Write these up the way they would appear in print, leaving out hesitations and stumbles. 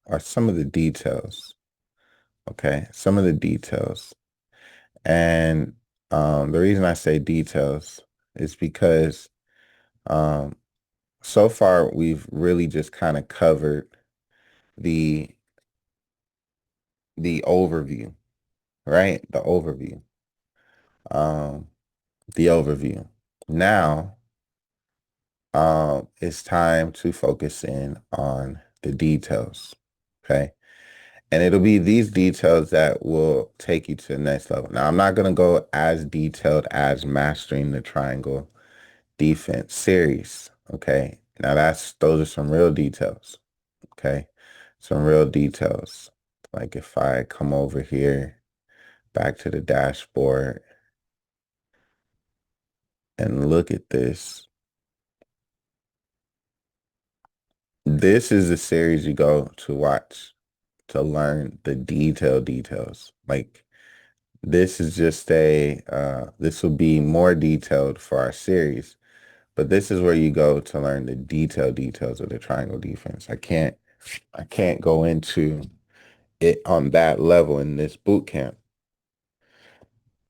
are some of the details. Okay, some of the details. And the reason I say details is because um, so far we've really just kind of covered the the overview, right? Um, the overview. Now, it's time to focus in on the details. Okay. And it'll be these details that will take you to the next level. Now, I'm not going to go as detailed as mastering the triangle defense series. Okay. Now those are some real details. Okay. Some real details. Like if I come over here back to the dashboard and look at this, this is the series you go to watch to learn the details. Like this is just this will be more detailed for our series, but this is where you go to learn the details of the triangle defense. I can't go into it on that level in this boot camp.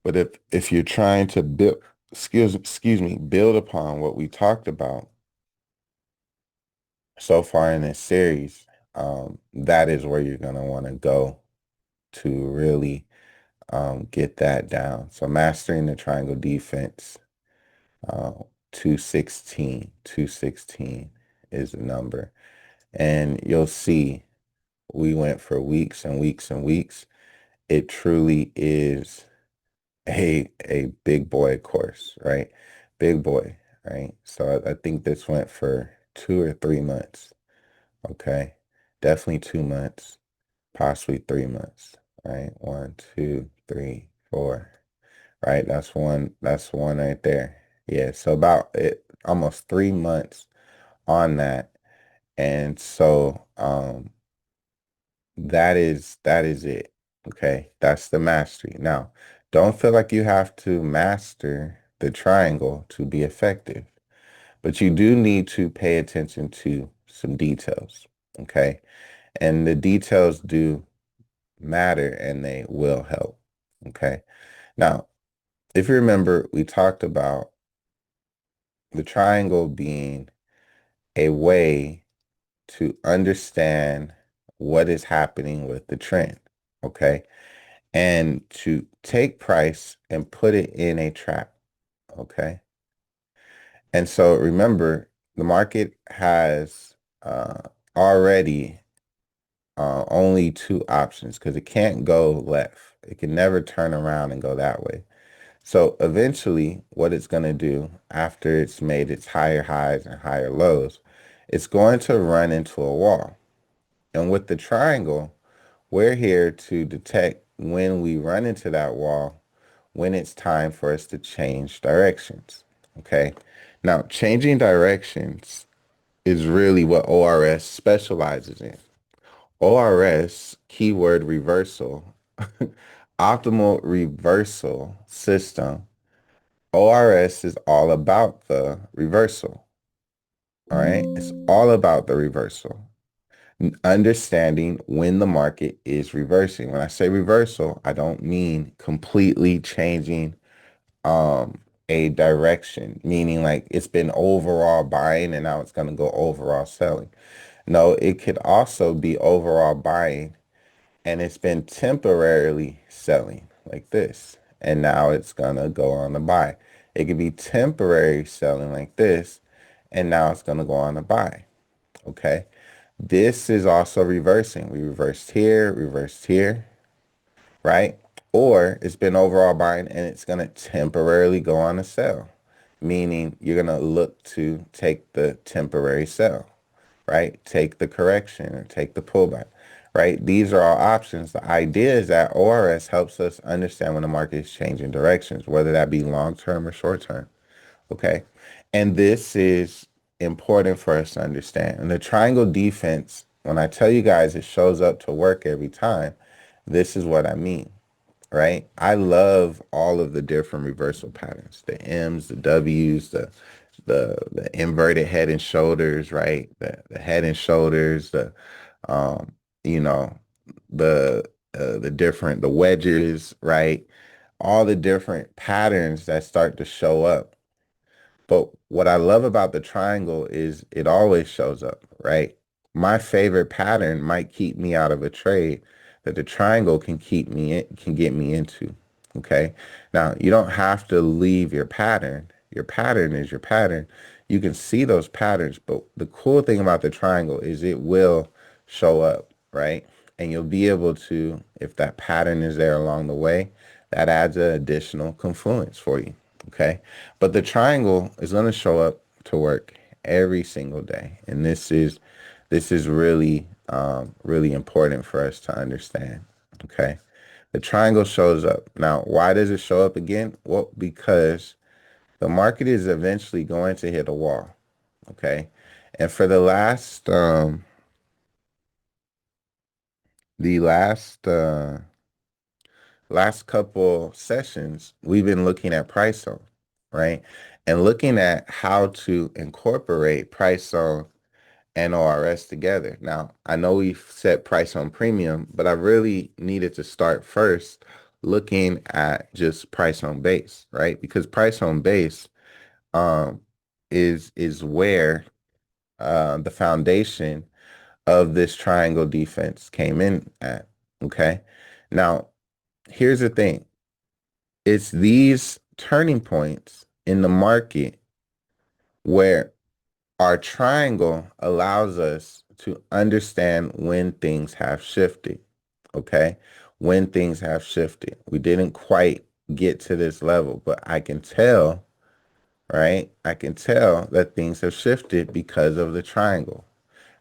But if you're trying to build, excuse me, build upon what we talked about so far in this series, that is where you're gonna want to go to really get that down. So mastering the triangle defense, uh, 216 is the number. And you'll see we went for weeks and weeks and weeks. It truly is a big boy course, right? Big boy, right? So I think this went for 2 or 3 months. Okay. Definitely 2 months, possibly 3 months, right? 1, 2, 3, 4. Right? That's one right there. Yeah. So about it almost 3 months on that. And so that is it. Okay. That's the mastery. Now, don't feel like you have to master the triangle to be effective, but you do need to pay attention to some details. Okay. And the details do matter and they will help. Okay. Now, if you remember, we talked about the triangle being a way to understand what is happening with the trend. Okay. And to take price and put it in a trap. Okay. And so remember, the market has already only two options because it can't go left. It can never turn around and go that way. So eventually, what it's going to do after it's made its higher highs and higher lows, it's going to run into a wall. And with the triangle, we're here to detect when we run into that wall, when it's time for us to change directions. Okay. Now, changing directions is really what ORS specializes in. ORS, keyword reversal, optimal reversal system. ORS is all about the reversal. All right. It's all about the reversal. Understanding when the market is reversing. When I say reversal, I don't mean completely changing a direction, meaning like it's been overall buying and now it's going to go overall selling. No, it could also be overall buying and it's been temporarily selling like this. And now it's going to go on the buy. It could be temporary selling like this and now it's going to go on the buy. Okay. This is also reversing. We reversed here, right? Or it's been overall buying and it's going to temporarily go on a sell, meaning you're going to look to take the temporary sell, right? Take the correction or take the pullback, right? These are all options. The idea is that ORS helps us understand when the market is changing directions, whether that be long term or short term. Okay. And this is important for us to understand. And the triangle defense, when I tell you guys it shows up to work every time, this is what I mean, right? I love all of the different reversal patterns, the M's, the W's, the inverted head and shoulders, right? The head and shoulders, the you know, the the wedges, right? All the different patterns that start to show up. But what I love about the triangle is it always shows up, right? My favorite pattern might keep me out of a trade that the triangle can keep me in, can get me into. Okay. Now, you don't have to leave your pattern. Your pattern is your pattern. You can see those patterns, but the cool thing about the triangle is it will show up, right? And you'll be able to, if that pattern is there along the way, that adds an additional confluence for you. Okay. But the triangle is going to show up to work every single day. And this is really really important for us to understand. Okay. The triangle shows up. Now, why does it show up again? Well, because the market is eventually going to hit a wall. Okay. And for the last couple sessions, we've been looking at price zone, right? And looking at how to incorporate price zone and ORS together. Now, I know we've set price on premium, but I really needed to start first looking at just price on base, right? Because price on base um, is where the foundation of this triangle defense came in at. Okay. Now, here's the thing. It's these turning points in the market where our triangle allows us to understand when things have shifted. Okay. When things have shifted. We didn't quite get to this level, but I can tell, right? I can tell that things have shifted because of the triangle,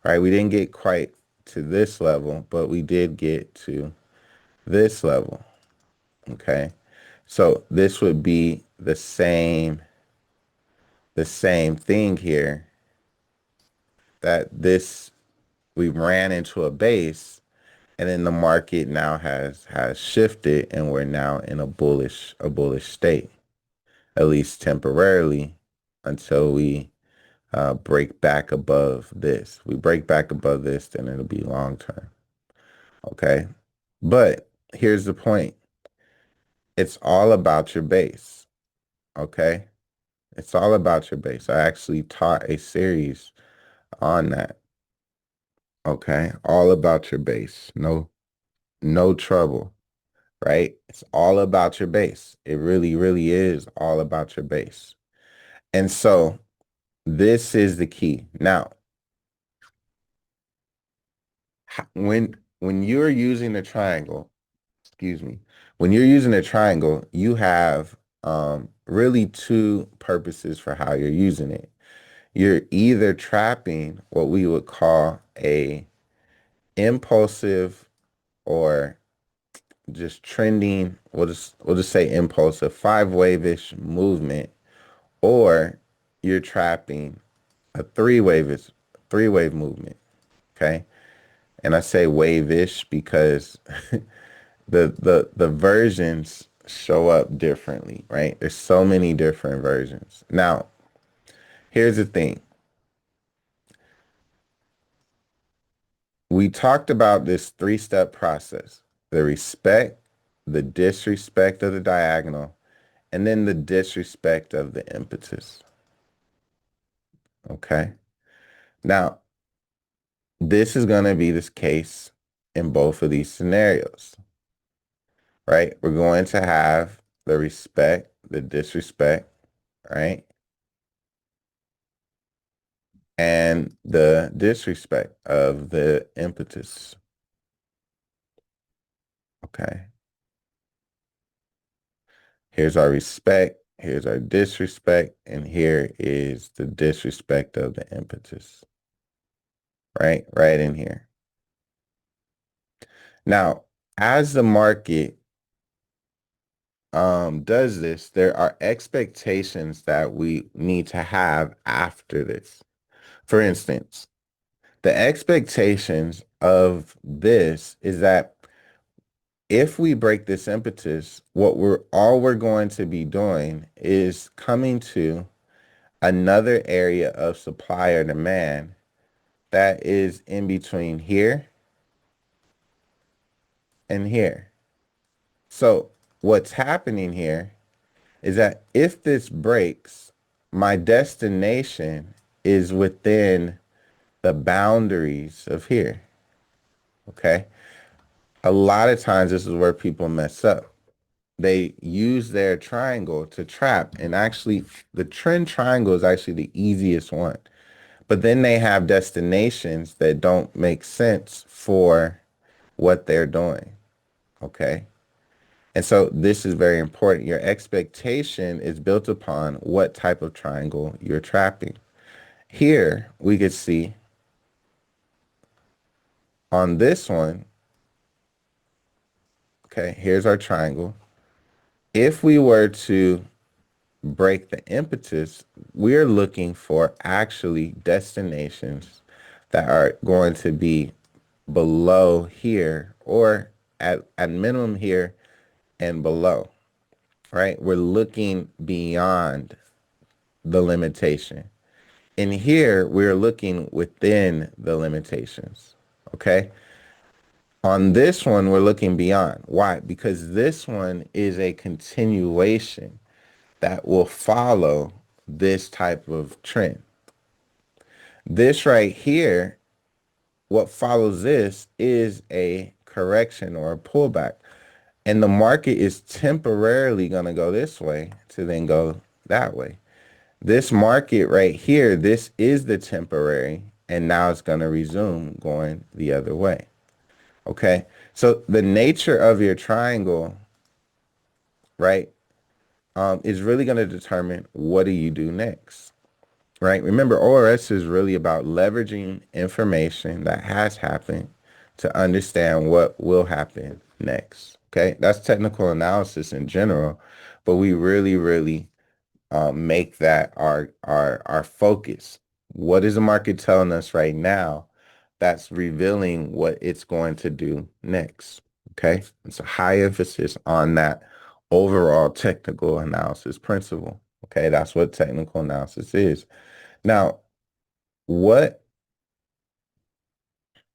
right? We didn't get quite to this level, but we did get to this level. Okay. So this would be the same thing here, that this we ran into a base, and then the market now has shifted, and we're now in a bullish state, at least temporarily, until we break back above this. We break back above this, then it'll be long term. Okay. But here's the point. It's all about your base. Okay. It's all about your base. I actually taught a series on that. Okay. All about your base. No trouble, right? It's all about your base. It really, really is all about your base. And so this is the key. Now, when you're using the triangle, excuse me, when you're using a triangle, you have really two purposes for how you're using it. You're either trapping what we would call a impulsive or just trending, we'll just say impulsive 5 wave-ish movement, or you're trapping a three wave movement. Okay. And I say wave-ish because the versions show up differently, right? There's so many different versions. Now, here's the thing. We talked about this three-step process: the respect, the disrespect of the diagonal, and then the disrespect of the impetus. Okay. Now, this is going to be this case in both of these scenarios, right? We're going to have the respect, the disrespect, right? And the disrespect of the impetus. Okay. Here's our respect, here's our disrespect, and here is the disrespect of the impetus. Right? Right in here. Now, as the market does this, there are expectations that we need to have after this. For instance, the expectations of this is that if we break this impetus, we're going to be doing is coming to another area of supply or demand that is in between here and here. So what's happening here is that if this breaks, my destination is within the boundaries of here. Okay. A lot of times this is where people mess up. They use their triangle to trap, and actually the trend triangle is actually the easiest one. But then they have destinations that don't make sense for what they're doing. Okay. And so this is very important. Your expectation is built upon what type of triangle you're trapping. Here we could see on this one, okay, here's our triangle. If we were to break the impetus, we're looking for actually destinations that are going to be below here or at minimum here and below, right? We're looking beyond the limitation. In here, we're looking within the limitations, okay? On this one, we're looking beyond. Why? Because this one is a continuation that will follow this type of trend. This right here, what follows this is a correction or a pullback. And the market is temporarily going to go this way to then go that way. This market right here, this is the temporary, and now it's going to resume going the other way. Okay. So the nature of your triangle, right, is really going to determine what do you do next, right? Remember, ORS is really about leveraging information that has happened to understand what will happen next. Okay. That's technical analysis in general, but we really make that our focus. What is the market telling us right now? That's revealing what it's going to do next. Okay, it's a high emphasis on that overall technical analysis principle. Okay, that's what technical analysis is. Now, what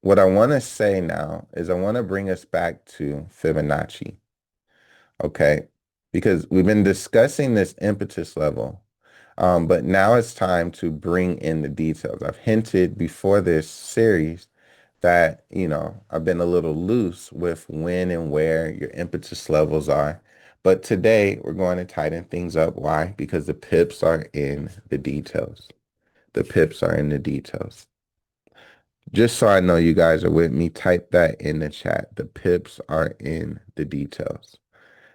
what I want to say now is I want to bring us back to Fibonacci. Okay, because we've been discussing this impetus level. But now it's time to bring in the details. I've hinted before this series that, I've been a little loose with when and where your impetus levels are. But today we're going to tighten things up. Why? Because the pips are in the details. The pips are in the details. Just so I know you guys are with me, type that in the chat. The pips are in the details.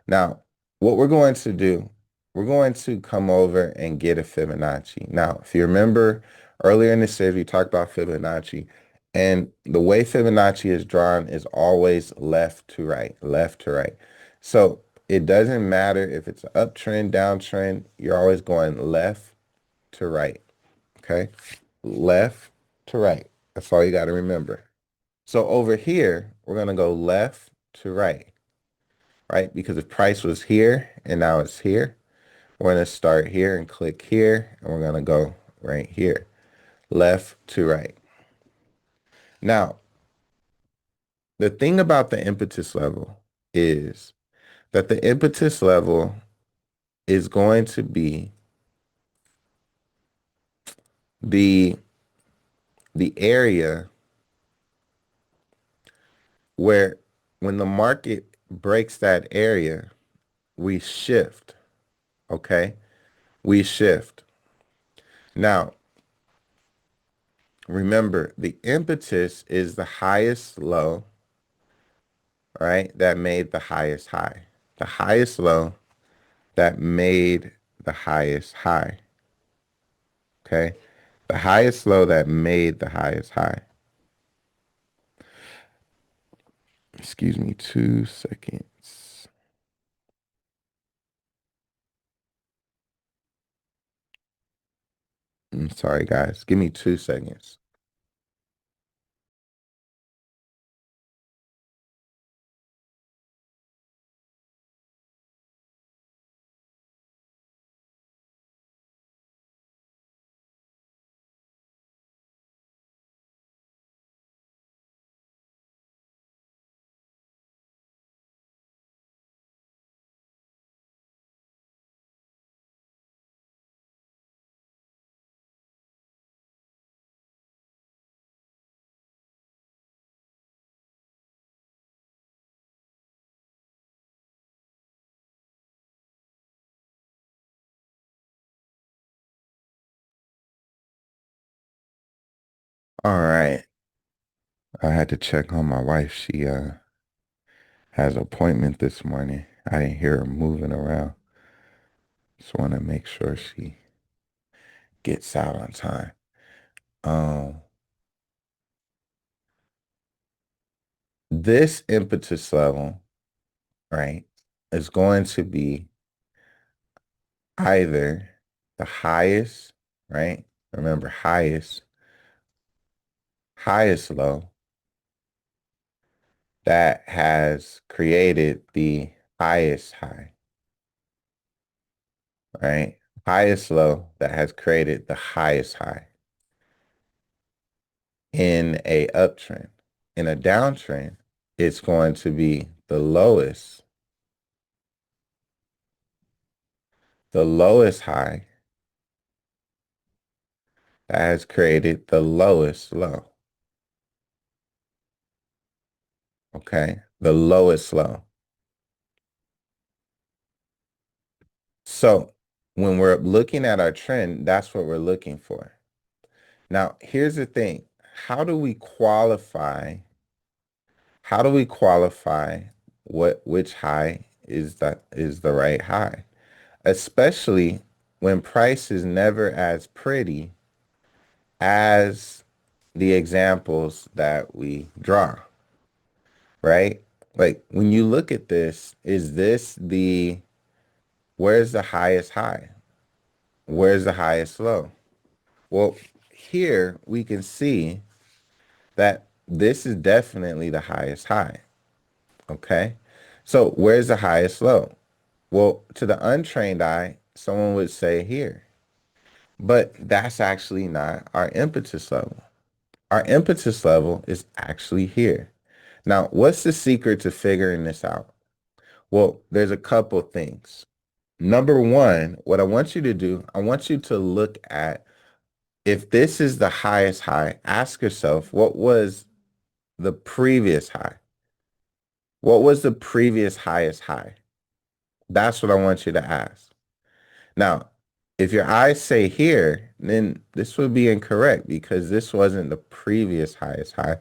Now, what we're going to do, we're going to come over and get a Fibonacci. Now, if you remember earlier in the series, we talked about Fibonacci, and the way Fibonacci is drawn is always left to right, left to right. So it doesn't matter if it's an uptrend, downtrend, you're always going left to right, okay? Left to right. That's all you got to remember. So over here, we're going to go left to right, right? Because if price was here and now it's here, we're going to start here and click here, and we're going to go right here, left to right. Now, the thing about the impetus level is that the impetus level is going to be the area where when the market breaks that area, we shift, okay? We shift. Now, remember, the impetus is the highest low, right? That made the highest high. The highest low that made the highest high. Okay? The highest low that made the highest high. Excuse me, 2 seconds. I'm sorry, guys. Give me 2 seconds. All right. I had to check on my wife. She has an appointment this morning. I didn't hear her moving around. Just want to make sure she gets out on time. Um, this impetus level, right, is going to be either the highest, right? Remember, highest low that has created the highest high, right? Highest low that has created the highest high in a uptrend. In a downtrend, it's going to be the lowest high that has created the lowest low. Okay, the lowest low. So when we're looking at our trend, that's what we're looking for. Now, here's the thing. How do we qualify? How do we qualify which high is the right high? Especially when price is never as pretty as the examples that we draw, right? Like when you look at this, where's the highest high? Where's the highest low? Well, here we can see that this is definitely the highest high. Okay. So where's the highest low? Well, to the untrained eye, someone would say here, but that's actually not our impetus level. Our impetus level is actually here. Now, what's the secret to figuring this out? Well, there's a couple things. Number one, what I want you to do, I want you to look at if this is the highest high, ask yourself, what was the previous high? What was the previous highest high? That's what I want you to ask. Now, if your eyes say here, then this would be incorrect because this wasn't the previous highest high.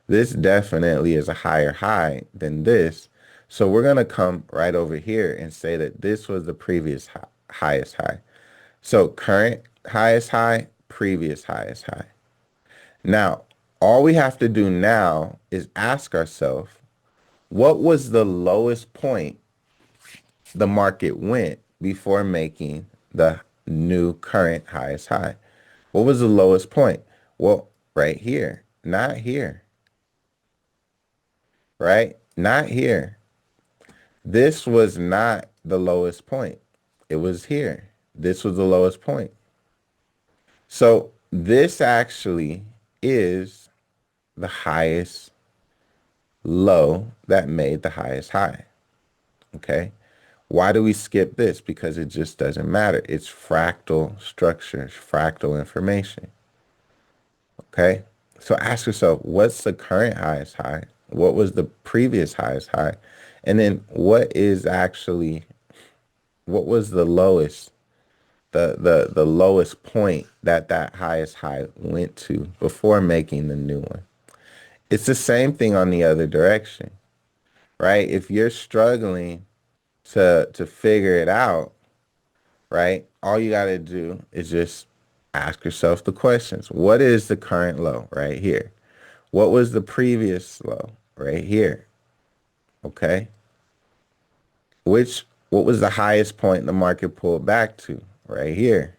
This definitely is a higher high than this. So we're going to come right over here and say that this was the previous highest high. So current highest high, previous highest high. Now, all we have to do now is ask ourselves, what was the lowest point the market went before making the new current highest high? What was the lowest point? Well, right here, not here, right? Not here. This was not the lowest point. It was here. This was the lowest point. So this actually is the highest low that made the highest high. Okay. Why do we skip this? Because it just doesn't matter. It's fractal structure, fractal information. Okay. So ask yourself, what's the current highest high? What was the previous highest high? And then what was the lowest, the lowest point that that highest high went to before making the new one? It's the same thing on the other direction, right? If you're struggling to figure it out, right? All you got to do is just ask yourself the questions. What is the current low right here? What was the previous low right here? Okay. What was the highest point the market pulled back to right here?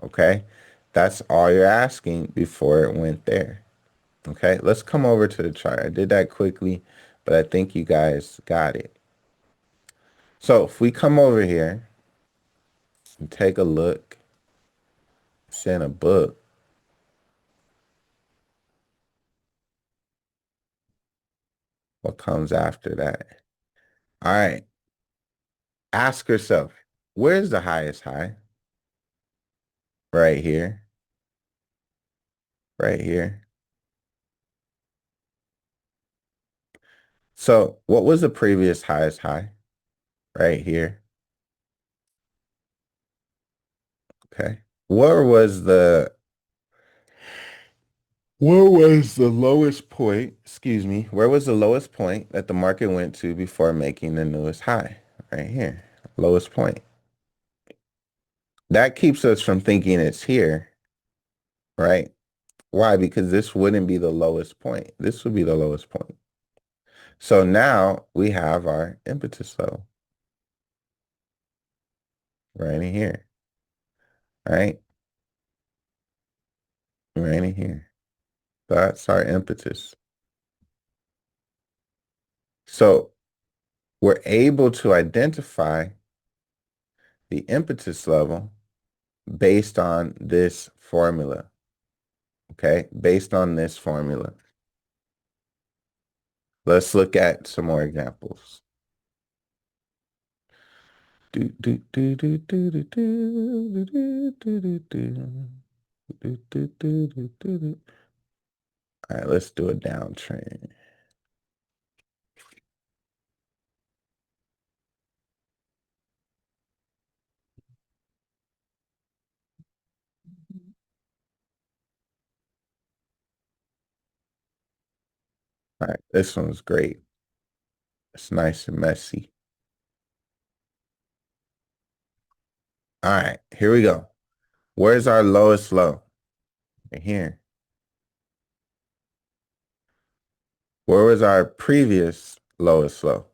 Okay. That's all you're asking before it went there. Okay. Let's come over to the chart. I did that quickly, but I think you guys got it. So if we come over here and take a look, it's in a book. What comes after that? All right. Ask yourself, where's the highest high? Right here. Right here. So what was the previous highest high? Right here. Okay. Where was Where was the lowest point, excuse me, where was the lowest point that the market went to before making the newest high? Right here, lowest point. That keeps us from thinking it's here, right? Why? Because this wouldn't be the lowest point. This would be the lowest point. So now we have our impetus level right in here, right? Right in here. That's our impetus. So we're able to identify the impetus level based on this formula, okay? Based on this formula. Let's look at some more examples. Do, do, do, do, do, do, do, do, do, do, do. Do, do, do, do, do, do. All right, let's do a downtrend. All right, this one's great. It's nice and messy. All right, here we go. Where's our lowest low? Right here. Where was our previous lowest low?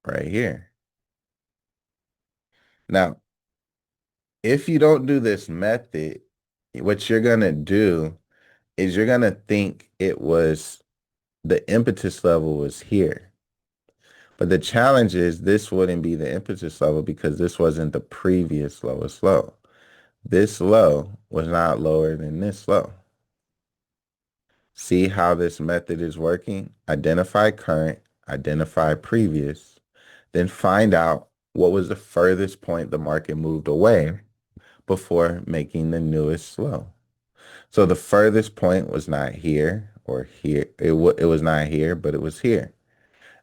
Right here. Now, if you don't do this method, what you're going to do is you're going to think it was the impetus level was here. But the challenge is this wouldn't be the impetus level because this wasn't the previous lowest low. This low was not lower than this low. See how this method is working? Identify current, identify previous, then find out what was the furthest point the market moved away before making the newest low. So the furthest point was not here or here. It was not here, but it was here.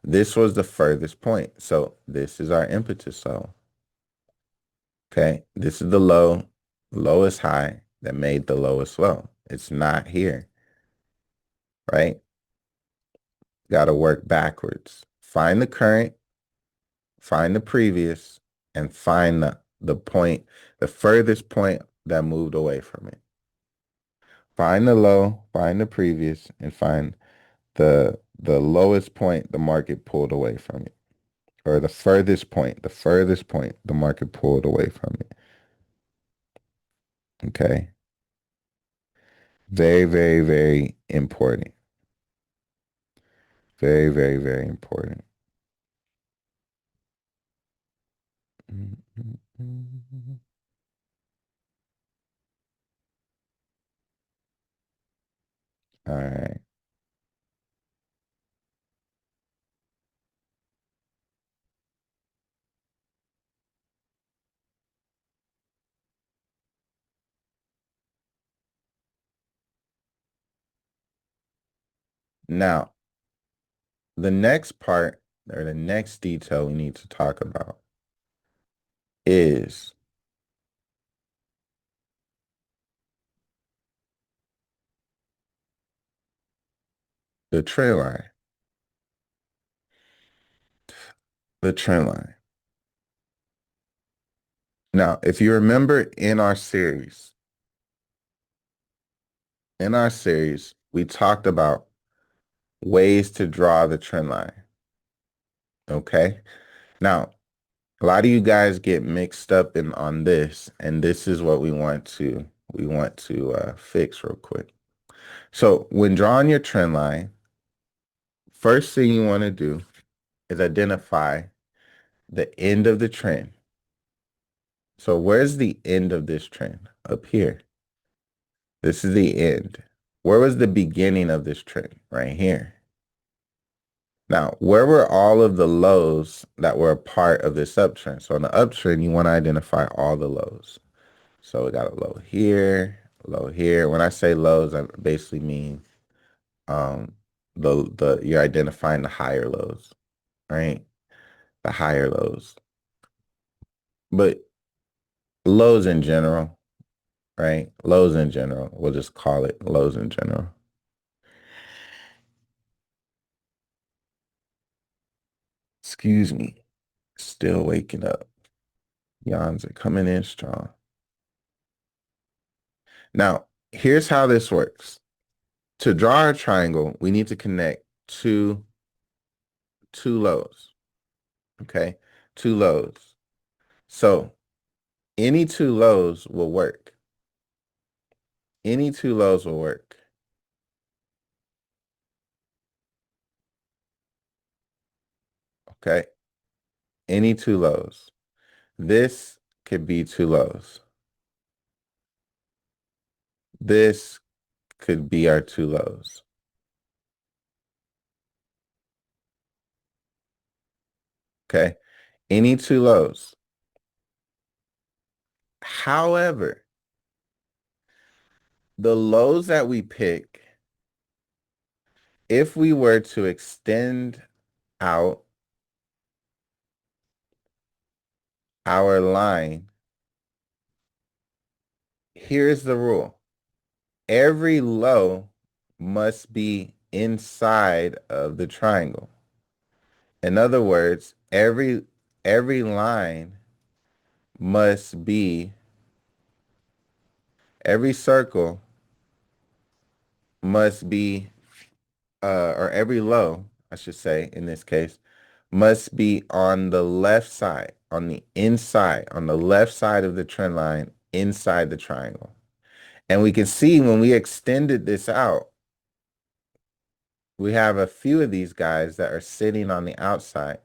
This was the furthest point. So this is our impetus level. Okay. This is the low, lowest high that made the lowest low. It's not here, right? Got to work backwards. Find the current, find the previous, and find the point, the furthest point that moved away from it. Find the low, find the previous, and find the lowest point the market pulled away from it. Or the furthest point the market pulled away from it. Okay. Very, very, very important. Very, very, very important. All right. Now, the next part or the next detail we need to talk about is the trend line. The trend line. Now, if you remember in our series, we talked about ways to draw the trend line. Okay. Now, a lot of you guys get mixed up in on this, and this is what we want to fix real quick. So when drawing your trend line, first thing you want to do is identify the end of the trend. So where's the end of this trend? Up here. This is the end. Where was the beginning of this trend? Right here. Now, where were all of the lows that were a part of this uptrend? So in the uptrend, you want to identify all the lows. So we got a low here, low here. When I say lows, I basically mean the you're identifying the higher lows, right? The higher lows. But lows in general, right? Lows in general. We'll just call it lows in general. Excuse me. Still waking up. Yawns are coming in strong. Now, here's how this works. To draw a triangle, we need to connect two lows. Okay? Two lows. So any two lows will work. Any two lows will work. Okay? Any two lows. This could be two lows. This could be our two lows. Okay? Any two lows. However, the lows that we pick, if we were to extend out our line, here's the rule. Every low must be inside of the triangle. In other words, every line must be, every circle must be, or every low, I should say, in this case, must be on the left side, on the inside, on the left side of the trend line, inside the triangle. And we can see when we extended this out, we have a few of these guys that are sitting on the outside.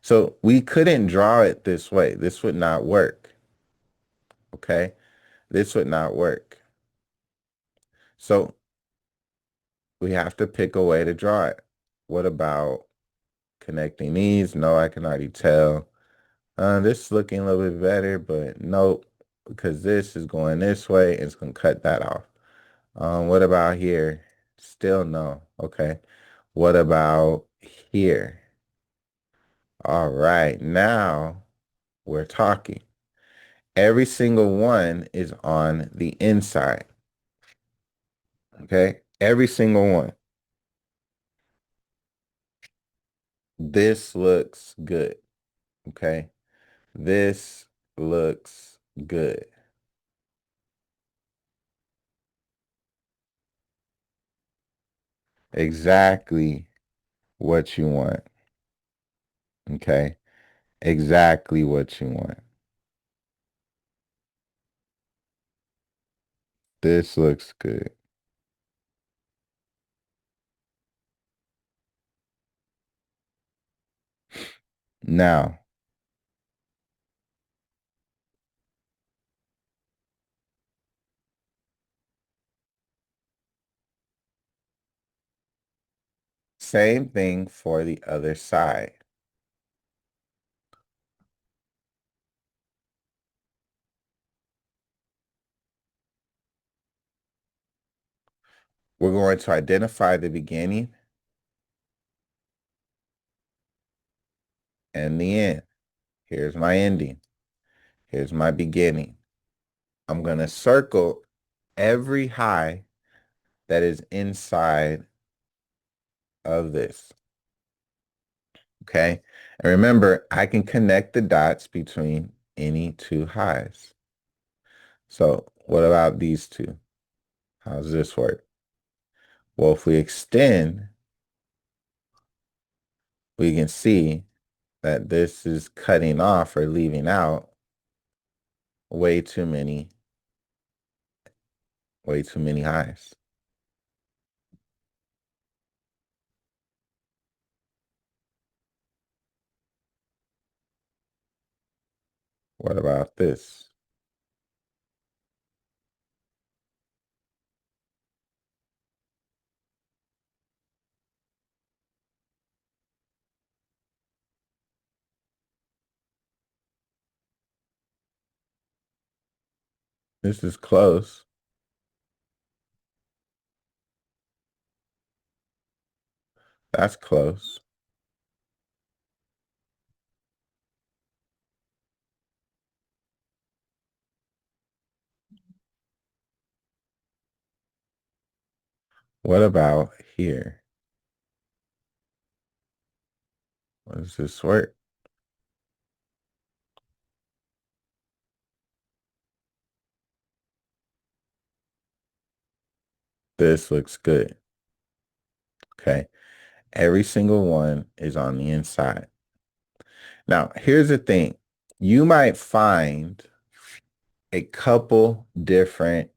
So we couldn't draw it this way. This would not work. Okay? This would not work. So we have to pick a way to draw it. What about connecting these? No, I can already tell. This is looking a little bit better, but nope, because this is going this way. It's going to cut that off. What about here? Still no. Okay. What about here? All right. Now we're talking. Every single one is on the inside. Okay. Every single one. This looks good. Okay. This looks good. Exactly what you want. Okay. Exactly what you want. This looks good. Now, same thing for the other side. We're going to identify the beginning and the end. Here's my ending. Here's my beginning. I'm going to circle every high that is inside of this. Okay. And remember, I can connect the dots between any two highs. So what about these two? How does this work? Well, if we extend, we can see that this is cutting off or leaving out way too many highs. What about this? This is close. That's close. What about here? What does this work? This looks good. Okay. Every single one is on the inside. Now, here's the thing. You might find a couple different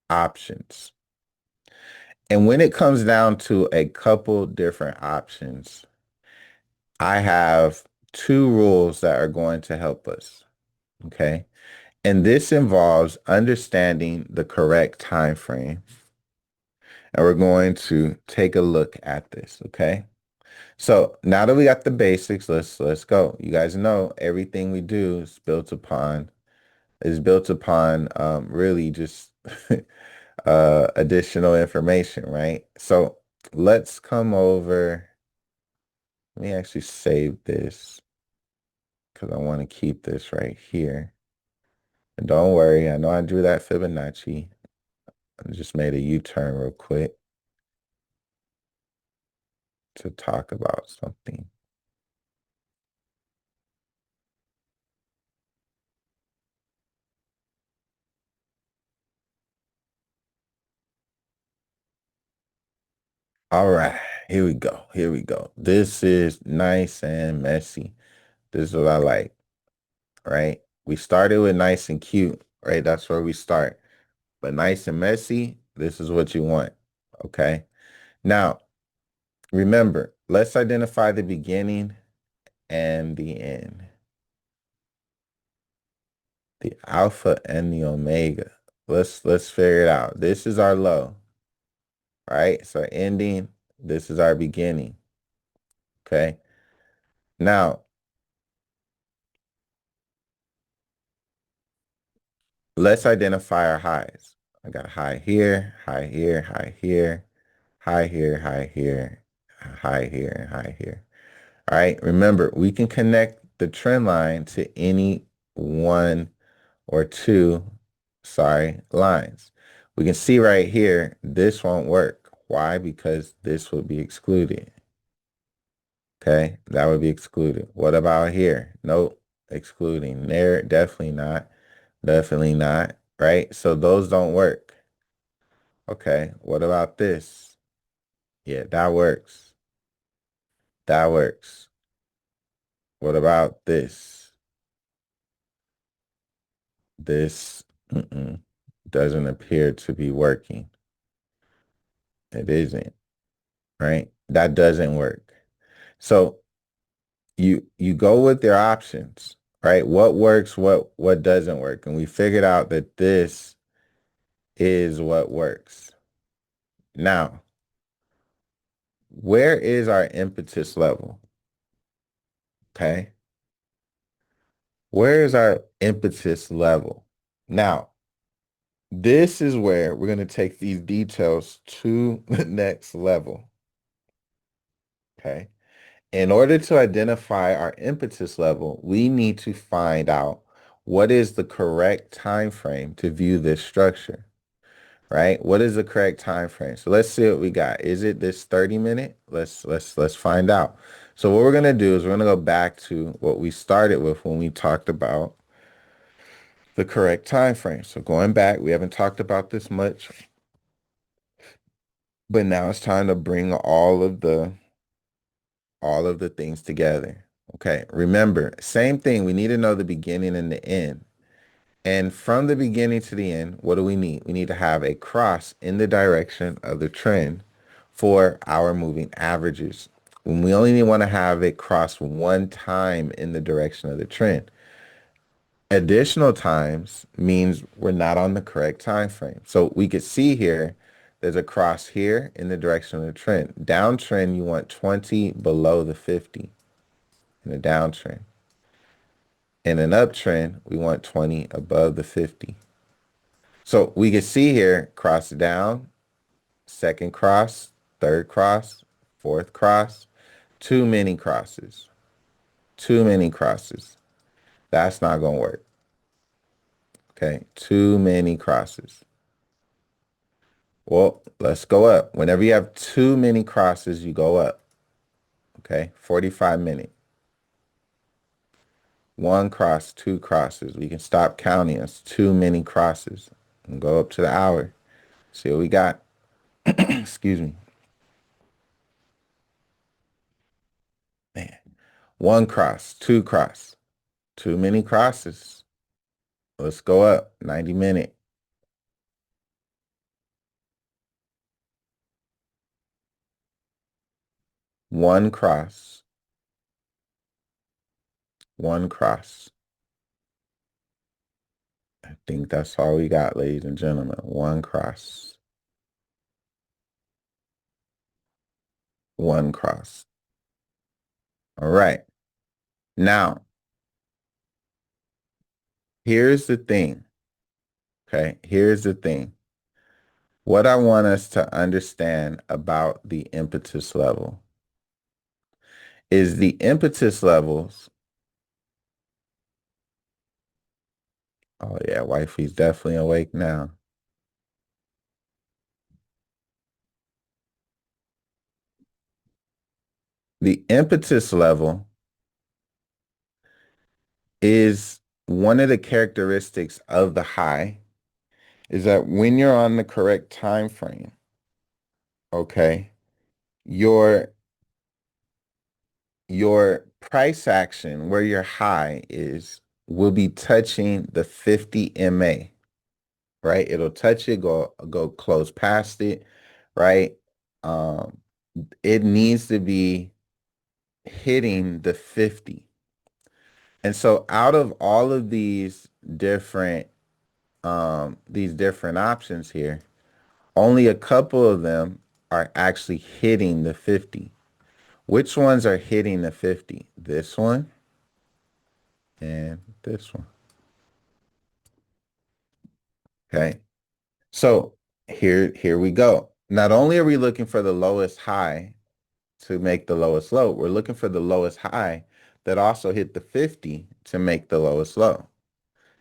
options. And when it comes down to a couple different options, I have two rules that are going to help us. Okay. And this involves understanding the correct time frame. And we're going to take a look at this. Okay. So now that we got the basics, let's go. You guys know everything we do is built upon really just additional information, right? So let's come over. Let me actually save this because I want to keep this right here. And don't worry, I know I drew that Fibonacci. I just made a U-turn real quick to talk about something. All right, here we go. Here we go. This is nice and messy. This is what I like, right? We started with nice and cute, right? That's where we start. But nice and messy, this is what you want, okay? Now, remember, let's identify the beginning and the end. The alpha and the omega. Let's figure it out. This is our low, right? So ending, this is our beginning. Okay. Now, let's identify our highs. I got a high here, high here, high here, high here, high here, high here, and high here. All right. Remember, we can connect the trend line to any one or two, lines. We can see right here, this won't work. Why? Because this would be excluded. Okay, that would be excluded. What about here? Nope, excluding. There, definitely not. Definitely not. Right? So those don't work. Okay, what about this? Yeah, that works. That works. What about this? This doesn't appear to be working. It isn't, right? That doesn't work. So you go with their options, right? What works, what doesn't work. And we figured out that this is what works. Now, where is our impetus level? Okay. Where is our impetus level? Now, this is where we're going to take these details to the next level. Okay. In order to identify our impetus level, we need to find out what is the correct time frame to view this structure, right? What is the correct time frame? So let's see what we got. Is it this 30-minute? Let's find out. So what we're going to do is we're going to go back to what we started with when we talked about the correct time frame. So going back, we haven't talked about this much, but now it's time to bring all of the things together. Okay, remember, same thing. We need to know the beginning and the end. And from the beginning to the end, what do we need? We need to have a cross in the direction of the trend for our moving averages. When we only want to have it cross one time in the direction of the trend. Additional times means we're not on the correct time frame. So we could see here, there's a cross here in the direction of the trend. Downtrend, you want 20 below the 50 in a downtrend. In an uptrend, we want 20 above the 50. So we can see here, cross down, second cross, third cross, fourth cross, too many crosses, too many crosses. That's not going to work. Okay. Too many crosses. Well, let's go up. Whenever you have too many crosses, you go up. Okay, 45-minute. One cross, two crosses. We can stop counting. It's too many crosses. And go up to the hour. See what we got. Excuse me. Man. One cross, two cross. Too many crosses. Let's go up. 90-minute. One cross. One cross. I think that's all we got, ladies and gentlemen. One cross. One cross. All right. Now, here's the thing. Okay. Here's the thing. What I want us to understand about the impetus level is the impetus levels. Oh, yeah. Wifey's definitely awake now. The impetus level is one of the characteristics of the high is that when you're on the correct time frame, okay, your your price action where your high is will be touching the 50 MA, right? It'll touch it, go close past it, right? Um, it needs to be hitting the 50. And so out of all of different these different options here, only a couple of them are actually hitting the 50. Which ones are hitting the 50? This one and this one. Okay. So here we go. Not only are we looking for the lowest high to make the lowest low, we're looking for the lowest high that also hit the 50 to make the lowest low.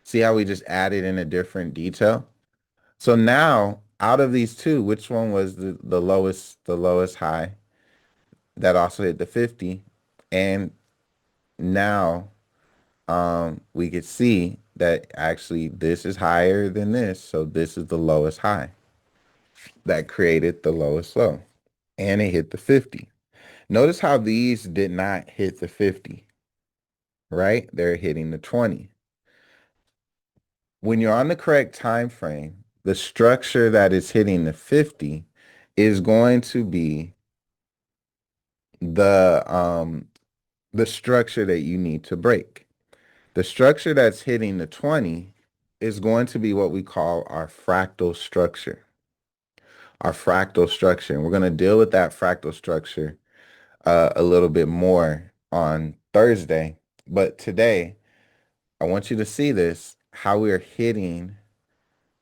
See how we just added in a different detail? So now out of these two, which one was the lowest high that also hit the 50? And now we could see that actually this is higher than this. So this is the lowest high that created the lowest low. And it hit the 50. Notice how these did not hit the 50, right? They're hitting the 20. When you're on the correct time frame, the structure that is hitting the 50 is going to be the um the structure that you need to break. The structure that's hitting the 20 is going to be what we call our fractal structure. Our fractal structure. And we're going to deal with that fractal structure a little bit more on Thursday. But today, I want you to see this, how we're hitting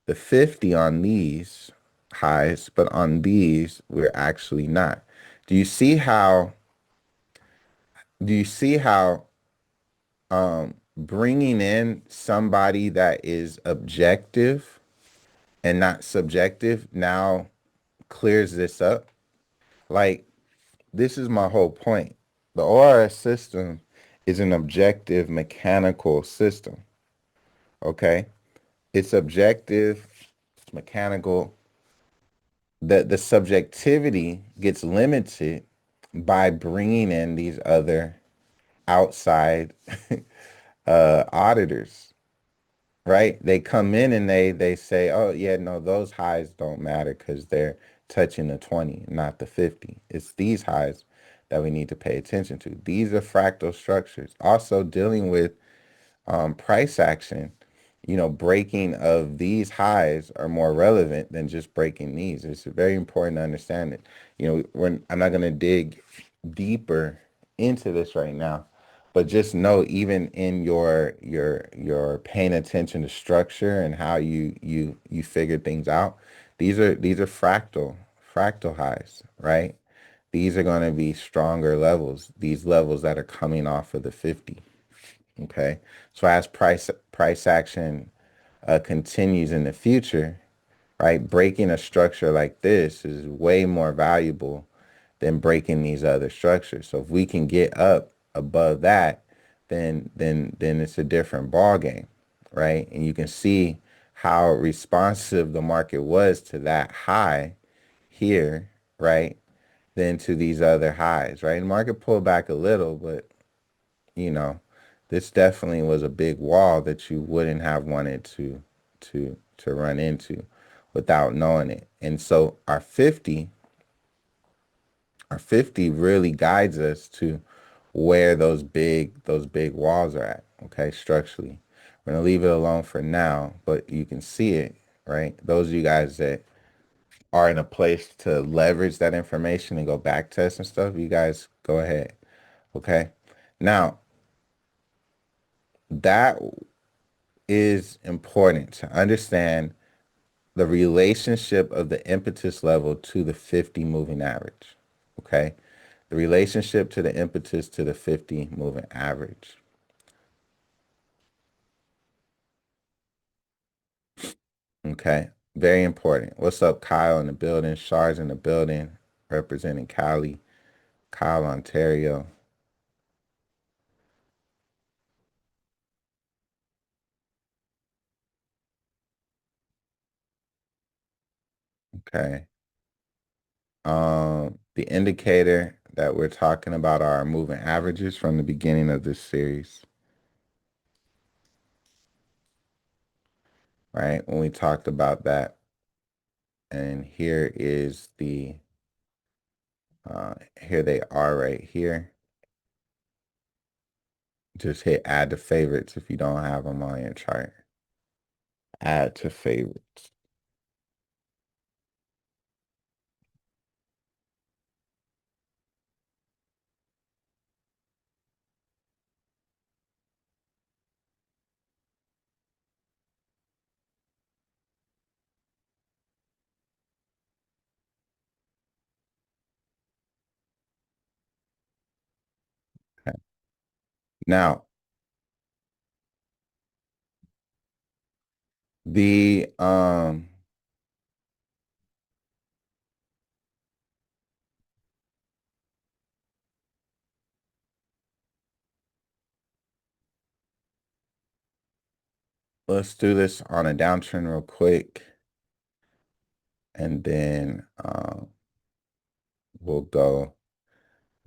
the 50 on these highs, but on these, we're actually not. Do you see how, do you see how bringing in somebody that is objective and not subjective now clears this up? Like, this is my whole point. The ORS system is an objective mechanical system. Okay? It's objective, it's mechanical. The subjectivity gets limited by bringing in these other outside auditors, right? They come in and they say, oh yeah, no, those highs don't matter because they're touching the 20, not the 50. It's these highs that we need to pay attention to. These are fractal structures. Also dealing with price action, breaking of these highs are more relevant than just breaking these. It's very important to understand it. I'm not going to dig deeper into this right now, but just know even in your paying attention to structure and how you figure things out, these are fractal highs, right? These are going to be stronger levels, these levels that are coming off of the 50. Okay. So as price action continues in the future, right? Breaking a structure like this is way more valuable than breaking these other structures. So if we can get up above that, then it's a different ball game, right? And you can see how responsive the market was to that high here, right? Than to these other highs, right? The market pulled back a little, but you know, this definitely was a big wall that you wouldn't have wanted to run into without knowing it. And so our 50 really guides us to where those big walls are at, okay, structurally. We're gonna leave it alone for now, but you can see it, right? Those of you guys that are in a place to leverage that information and go back test and stuff, you guys go ahead. Okay. Now, that is important to understand the relationship of the impetus level to the 50 moving average. Okay. The relationship to the impetus to the 50 moving average. Okay. Very important. What's up, Kyle in the building? Shards in the building, representing Cali, Kyle, Ontario. Okay. The indicator that we're talking about are our moving averages from the beginning of this series, right? When we talked about that, and here is here they are right here. Just hit add to favorites if you don't have them on your chart. Add to favorites. Okay. Now, the let's do this on a downtrend real quick, and then we'll go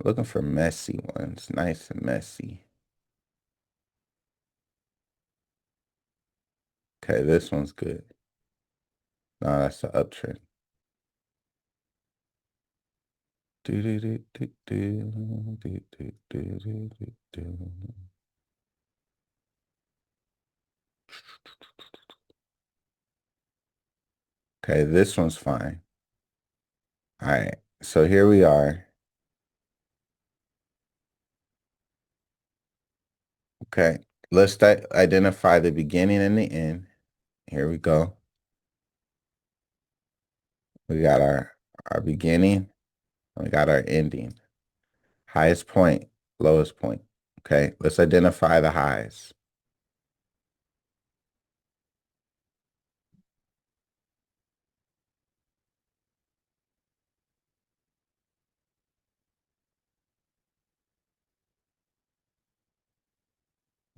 looking for messy ones, nice and messy. Okay, this one's good. No, that's the uptrend. Do, do, do, do, do, do, do, do, do, do, do. Okay, this one's fine. All right, so here we are. Okay, let's identify the beginning and the end. Here we go. We got our beginning, and we got our ending. Highest point, lowest point. Okay, let's identify the highs.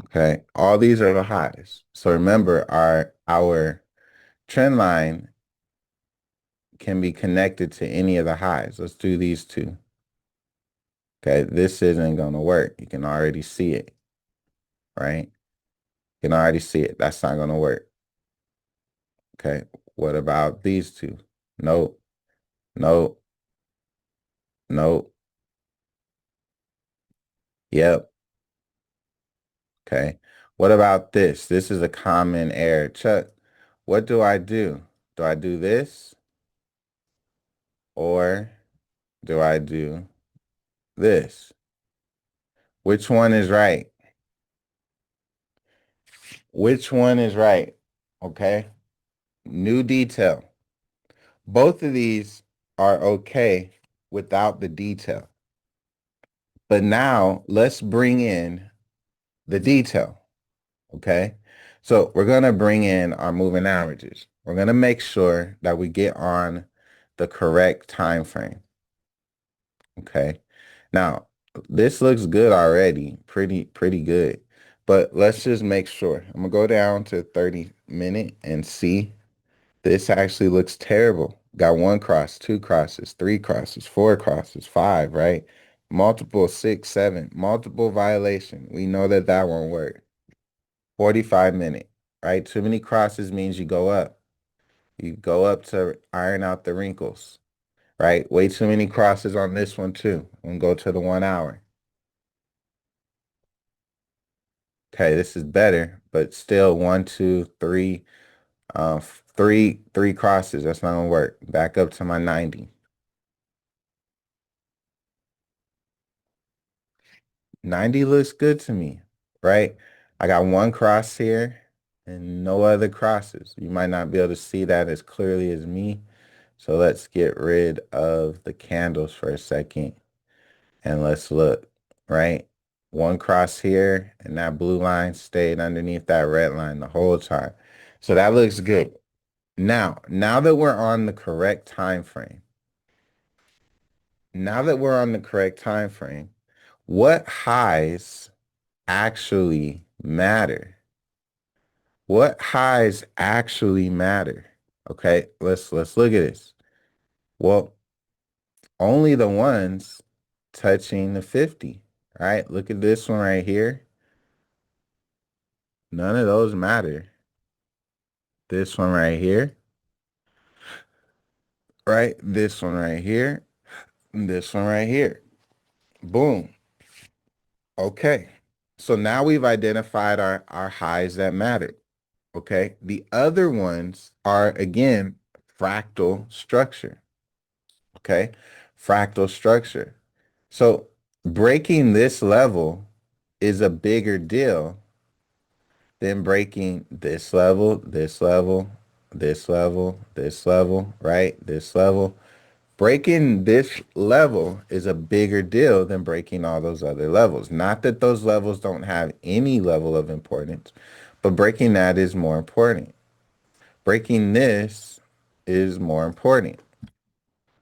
Okay, all these are the highs. So remember, our trend line can be connected to any of the highs. Let's do these two. Okay, this isn't going to work. You can already see it, right? You can already see it. That's not going to work. Okay, what about these two? Nope, nope, nope. Yep. Okay. What about this? This is a common error. Chuck, what do I do? Do I do this or do I do this? Which one is right? Which one is right? Okay. New detail. Both of these are okay without the detail. But now let's bring in the detail. Okay. So we're going to bring in our moving averages. We're going to make sure that we get on the correct time frame. Okay. Now, this looks good already. Pretty good. But let's just make sure. I'm gonna go down to 30-minute and see. This actually looks terrible. Got one cross, two crosses, three crosses, four crosses, five, right? Multiple, six, seven, multiple violation. We know that that won't work. 45-minute, right? Too many crosses means you go up. You go up to iron out the wrinkles, right? Way too many crosses on this one too. And go to the 1 hour. Okay, this is better, but still one, two, three, three crosses. That's not gonna work. Back up to my 90. 90 looks good to me, right? I got one cross here and no other crosses. You might not be able to see that as clearly as me. So let's get rid of the candles for a second and let's look, right? One cross here and that blue line stayed underneath that red line the whole time. So that looks good. Now that we're on the correct time frame, what highs actually matter? What highs actually matter? Okay, let's look at this. Well, only the ones touching the 50, right? Look at this one right here. None of those matter. This one right here, right? This one right here, and this one right here. Boom. Okay. So now we've identified our highs that matter. Okay. The other ones are, again, fractal structure. Okay. Fractal structure. So breaking this level is a bigger deal than breaking this level, this level, this level, this level, right? This level. Breaking this level is a bigger deal than breaking all those other levels. Not that those levels don't have any level of importance, but breaking that is more important. Breaking this is more important,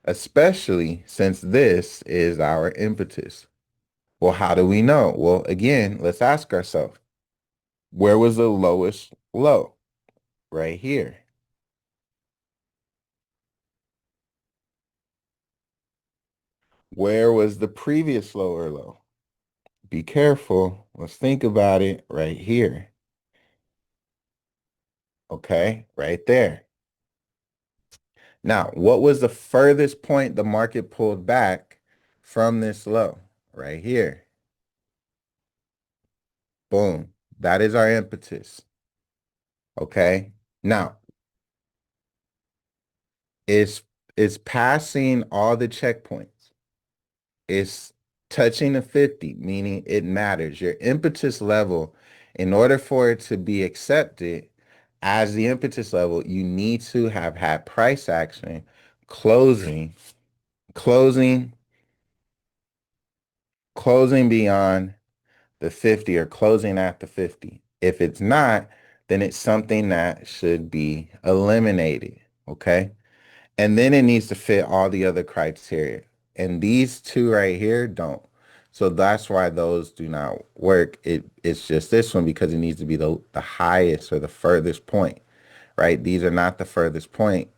especially since this is our impetus. Well, how do we know? Well, again, let's ask ourselves, where was the lowest low? Right here. Where was the previous lower low? Be careful. Let's think about it right here. Okay, right there. Now, what was the furthest point the market pulled back from this low? Right here. Boom. That is our impetus. Okay. Now, it's passing all the checkpoints. It's touching the 50, meaning it matters. Your impetus level, in order for it to be accepted as the impetus level, you need to have had price action, closing, closing, closing beyond the 50 or closing at the 50. If it's not, then it's something that should be eliminated. Okay. And then it needs to fit all the other criteria. And these two right here don't. So that's why those do not work. It's just this one because it needs to be the highest or the furthest point, right? These are not the furthest point,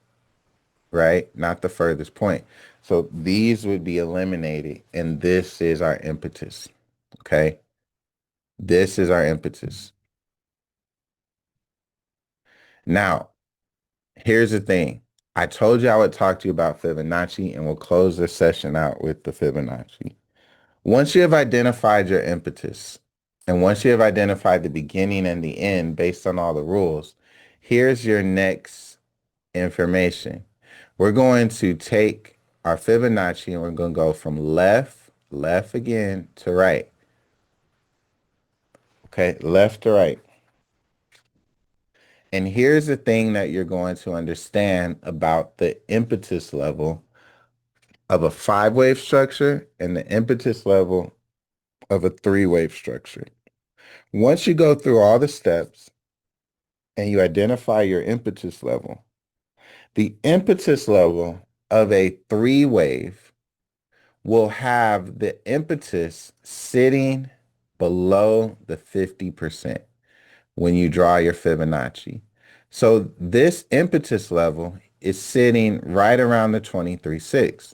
right? Not the furthest point. So these would be eliminated. And this is our impetus. Okay. This is our impetus. Now, here's the thing. I told you I would talk to you about Fibonacci, and we'll close this session out with the Fibonacci. Once you have identified your impetus, and once you have identified the beginning and the end based on all the rules, here's your next information. We're going to take our Fibonacci and we're going to go from left again to right. Okay, left to right. And here's the thing that you're going to understand about the impetus level of a 5-wave structure and the impetus level of a 3-wave structure. Once you go through all the steps and you identify your impetus level, The impetus level of a three wave will have the impetus sitting below the 50% when you draw your Fibonacci. So this impetus level is sitting right around the 23.6.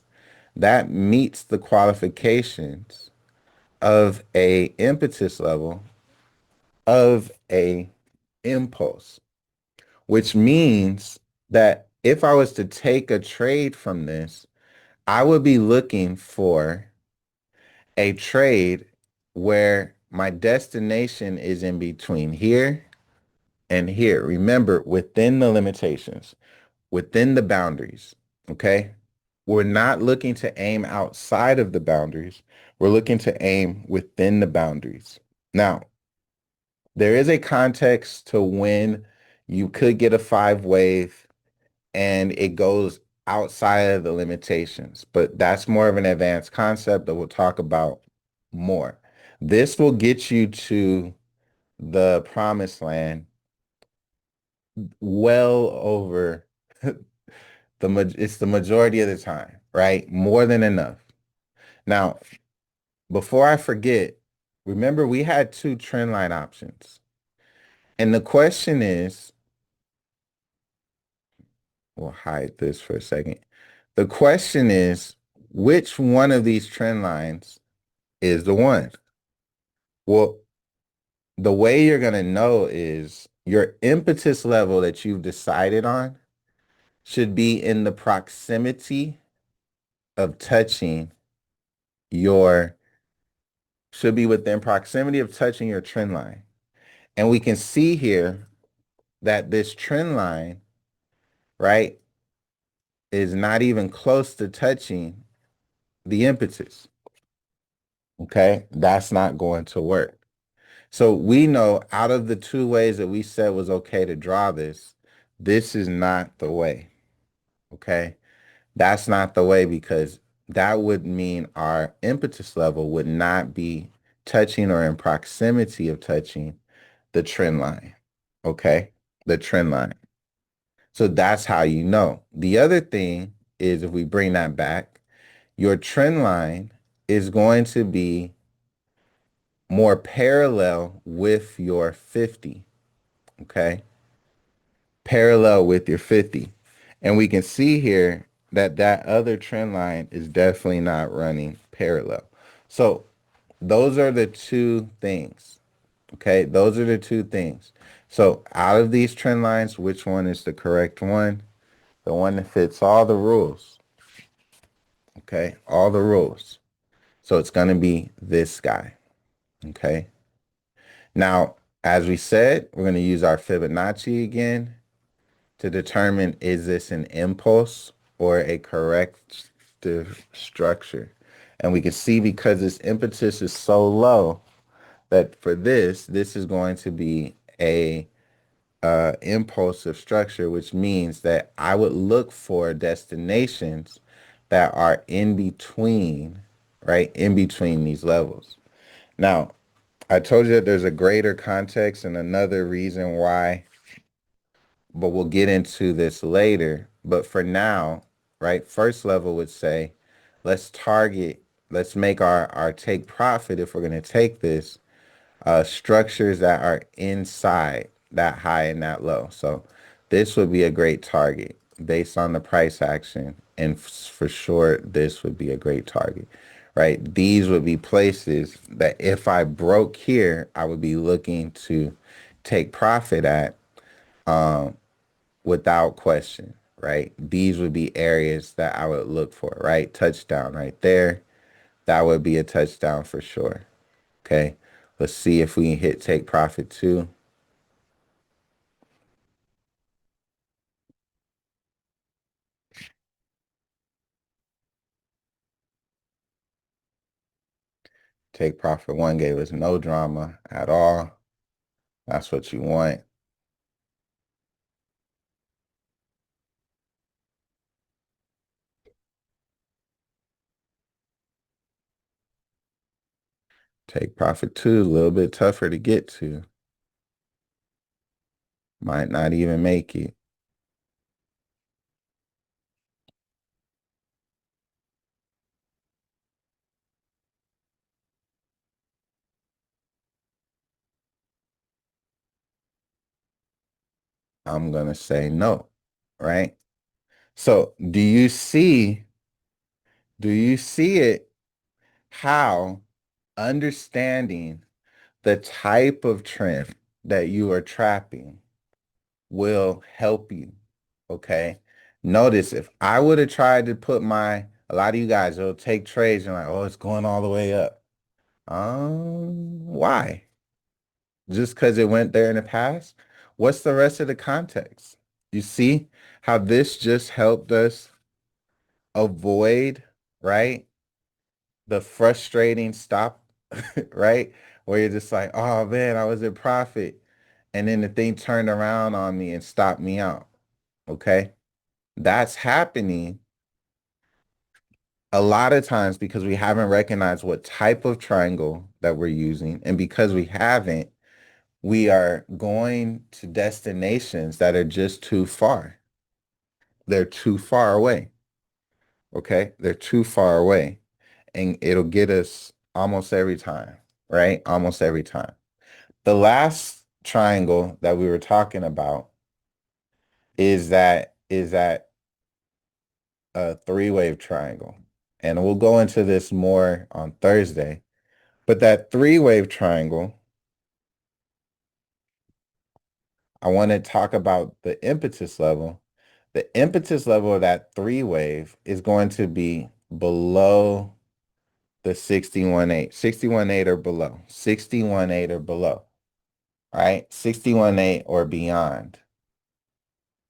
That meets the qualifications of a impetus level of a impulse, which means that if I was to take a trade from this, I would be looking for a trade where my destination is in between here and here. Remember, within the limitations, within the boundaries, okay? We're not looking to aim outside of the boundaries. We're looking to aim within the boundaries. Now, there is a context to when you could get a five wave and it goes outside of the limitations, but that's more of an advanced concept that we'll talk about more. This will get you to the promised land well over it's the majority of the time, right? More than enough. Now, before I forget, remember we had two trend line options. And the question is, we'll hide this for a second. The question is, which one of these trend lines is the one? Well, the way you're going to know is your impetus level that you've decided on should be in the proximity of touching your, should be within proximity of touching your trend line. And we can see here that this trend line, right, is not even close to touching the impetus. Okay, that's not going to work. So we know out of the two ways that we said was okay to draw this, this is not the way. Okay, that's not the way because that would mean our impetus level would not be touching or in proximity of touching the trend line. Okay, the trend line. So that's how you know. The other thing is if we bring that back, your trend line is going to be more parallel with your 50, okay? Parallel with your 50. And we can see here that that other trend line is definitely not running parallel. So those are the two things, okay? Those are the two things. So out of these trend lines, which one is the correct one? The one that fits all the rules, okay? All the rules. So it's going to be this guy, okay? Now, as we said, we're going to use our Fibonacci again to determine is this an impulse or a corrective structure. And we can see because this impetus is so low that for this is going to be a impulsive structure, which means that I would look for destinations that are in between, right? In between these levels. Now, I told you that there's a greater context and another reason why, but we'll get into this later. But for now, right, first level would say, let's target, let's make our take profit if we're going to take this, structures that are inside that high and that low. So this would be a great target based on the price action. And for sure, this would be a great target, right? These would be places that if I broke here, I would be looking to take profit at without question, right? These would be areas that I would look for, right? Touchdown right there. That would be a touchdown for sure. Okay. Let's see if we can hit take profit too. Take profit one gave us no drama at all. That's what you want. Take profit two, a little bit tougher to get to. Might not even make it. I'm going to say no, right? So do you see it how understanding the type of trend that you are trapping will help you? Okay. Notice if I would have tried to put a lot of you guys will take trades and like, oh, it's going all the way up. Why? Just because it went there in the past? What's the rest of the context? You see how this just helped us avoid, right? The frustrating stop, right? Where you're just like, oh man, I was in profit. And then the thing turned around on me and stopped me out. Okay. That's happening a lot of times because we haven't recognized what type of triangle that we're using. And because we haven't, we are going to destinations that are just too far. They're too far away. Okay. They're too far away. And it'll get us almost every time, right? Almost every time. The last triangle that we were talking about is that a three-wave triangle. And we'll go into this more on Thursday. But that three-wave triangle, I want to talk about the impetus level. The impetus level of that three-wave is going to be below the 61.8. 61.8 or below. 61.8 or below. Right? 61.8 or beyond.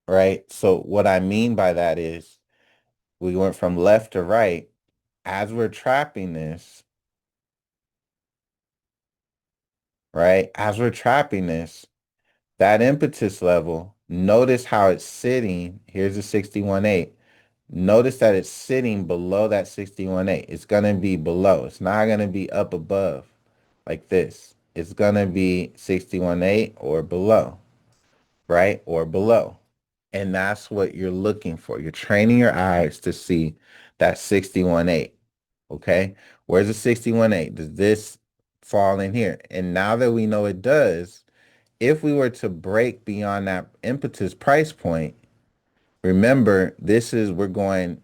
Right? So what I mean by that is we went from left to right. As we're trapping this, right? As we're trapping this, that impetus level, notice how it's sitting. Here's the 61.8. Notice that it's sitting below that 61.8. It's going to be below. It's not going to be up above like this. It's going to be 61.8 or below, right? Or below. And that's what you're looking for. You're training your eyes to see that 61.8. Okay. Where's the 61.8? Does this fall in here? And now that we know it does, if we were to break beyond that impetus price point, remember, we're going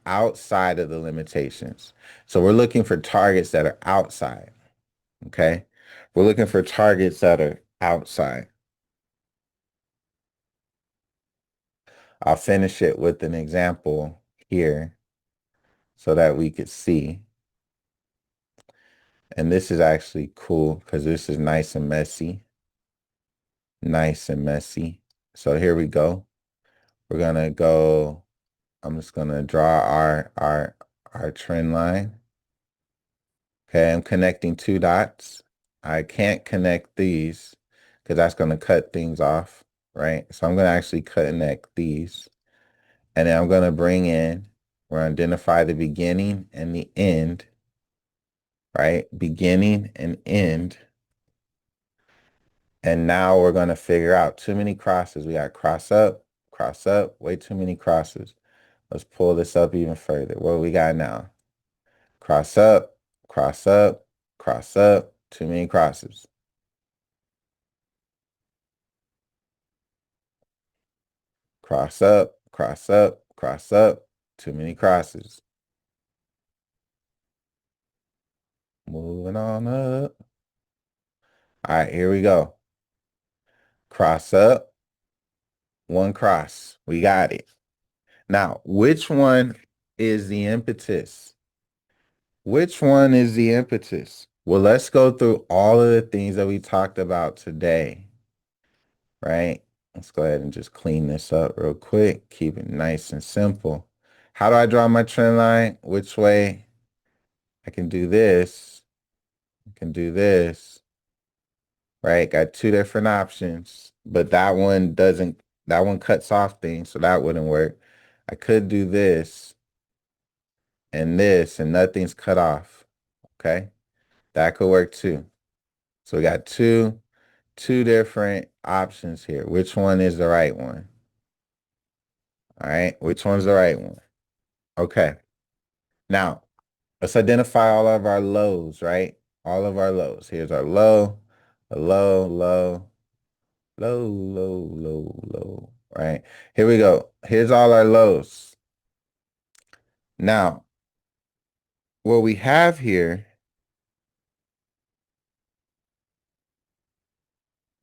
outside of the limitations. So we're looking for targets that are outside. Okay. We're looking for targets that are outside. I'll finish it with an example here so that we could see. And this is actually cool because this is nice and messy. Nice and messy. So here we go. We're gonna go. I'm just gonna draw our trend line. Okay, I'm connecting two dots. I can't connect these because that's gonna cut things off, right? So I'm gonna actually connect these. And then I'm gonna bring in, we're gonna identify the beginning and the end, right? Beginning and end. And now we're going to figure out too many crosses. We got cross up, way too many crosses. Let's pull this up even further. What we got now? Cross up, cross up, cross up, too many crosses. Cross up, cross up, cross up, too many crosses. Moving on up. All right, here we go. Cross up, one cross. We got it. Now, which one is the impetus? Which one is the impetus? Well, let's go through all of the things that we talked about today, right? Let's go ahead and just clean this up real quick. Keep it nice and simple. How do I draw my trend line? Which way? I can do this. I can do this, right? Got two different options, but that one cuts off things, so that wouldn't work. I could do this, and nothing's cut off, okay? That could work too. So we got two different options here. Which one is the right one? All right. Which one's the right one? Okay. Now, let's identify all of our lows, right? All of our lows. Here's our low, a low, low, Low, low, low, low. Right. Here we go. Here's all our lows. Now, what we have here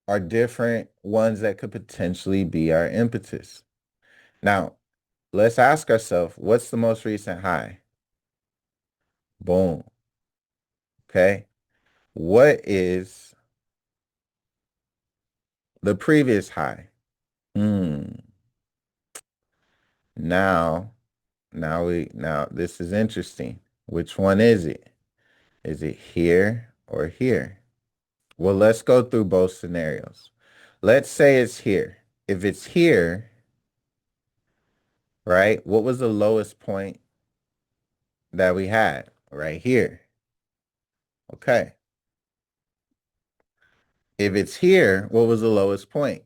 are different ones that could potentially be our impetus. Now, let's ask ourselves, what's the most recent high? Boom. Okay. What is the previous high? Hmm. Now, now this is interesting. Which one is it? Is it here or here? Well, let's go through both scenarios. Let's say it's here. If it's here, right? What was the lowest point that we had? Right here. Okay. If it's here, what was the lowest point?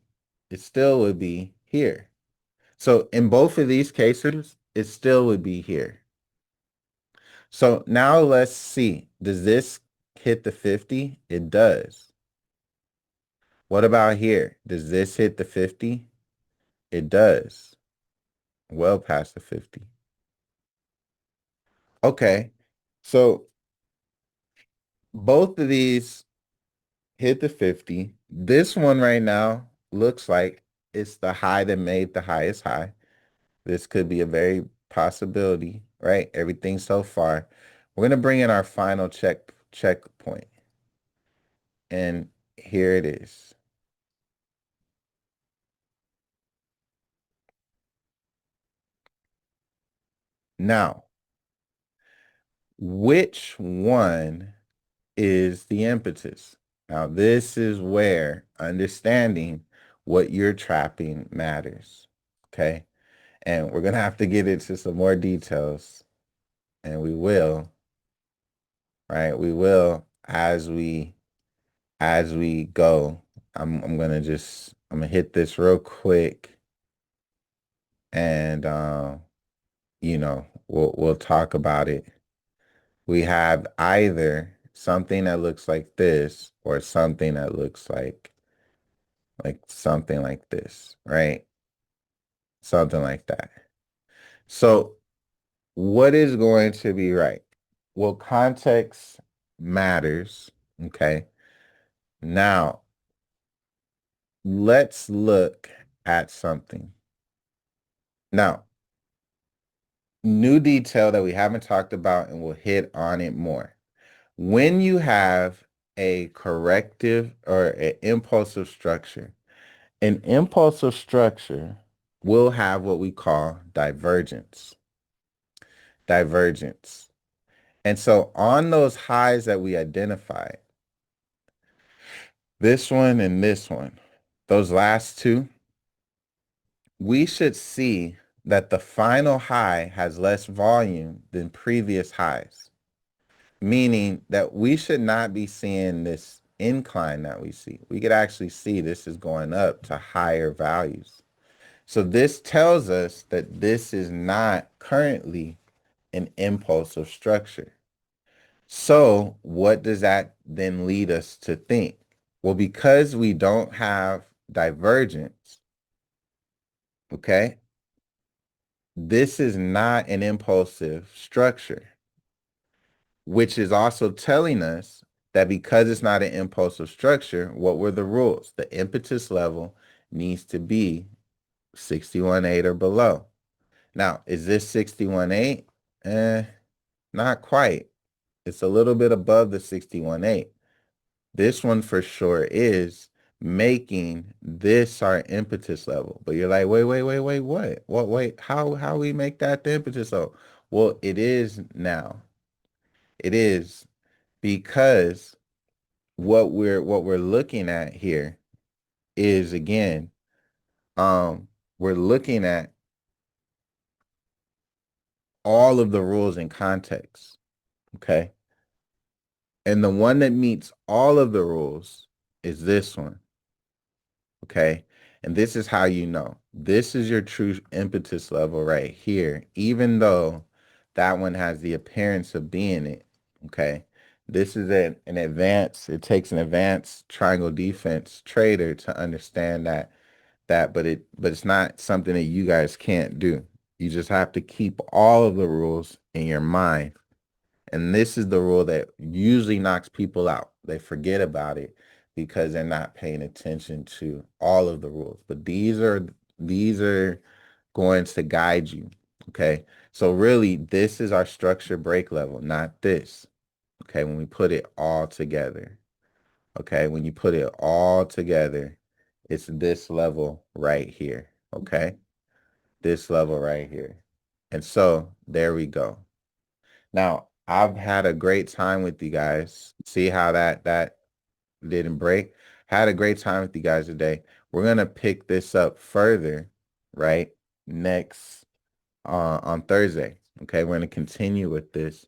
It still would be here. So in both of these cases, it still would be here. So now let's see. Does this hit the 50? It does. What about here? Does this hit the 50? It does. Well past the 50. Okay. So both of these hit the 50. This one right now looks like it's the high that made the highest high. This could be a very possibility, right? Everything so far. We're going to bring in our final checkpoint. And here it is. Now, which one is the impetus? Now, this is where understanding what you're trapping matters. Okay. And we're going to have to get into some more details. And we will, right? We will as we go. I'm gonna hit this real quick and we'll talk about it. We have either something that looks like this or something that looks like something like this, right? Something like that. So what is going to be right? Well, context matters. Okay. Now, let's look at something. Now, new detail that we haven't talked about and we'll hit on it more. When you have a corrective or an impulsive structure, an impulsive structure will have what we call divergence. Divergence. And so on those highs that we identified, this one and this one, those last two, we should see that the final high has less volume than previous highs, meaning that we should not be seeing this incline that we see. We could actually see this is going up to higher values. So this tells us that this is not currently an impulsive structure. So what does that then lead us to think? Well, because we don't have divergence, okay, this is not an impulsive structure, which is also telling us that because it's not an impulsive structure, what were the rules? The impetus level needs to be 61.8 or below. Now, is this 61.8? Not quite. It's a little bit above the 61.8. This one for sure is making this our impetus level. But you're like, wait, what? What, wait, how we make that the impetus level? Well, it is now. It is because what we're looking at here is again, we're looking at all of the rules in context. Okay. And the one that meets all of the rules is this one. Okay. And this is how you know. This is your true impetus level right here, even though that one has the appearance of being it. Okay. This is an advanced, it takes an advanced triangle defense trader to understand but it's not something that you guys can't do. You just have to keep all of the rules in your mind. And this is the rule that usually knocks people out. They forget about it because they're not paying attention to all of the rules. But these are going to guide you. Okay. So really, this is our structure break level, not this. Okay. When we put it all together. Okay. When you put it all together, it's this level right here. Okay. This level right here. And so there we go. Now, I've had a great time with you guys. See how that didn't break? Had a great time with you guys today. We're gonna pick this up further, right? Next on Thursday. Okay, we're gonna continue with this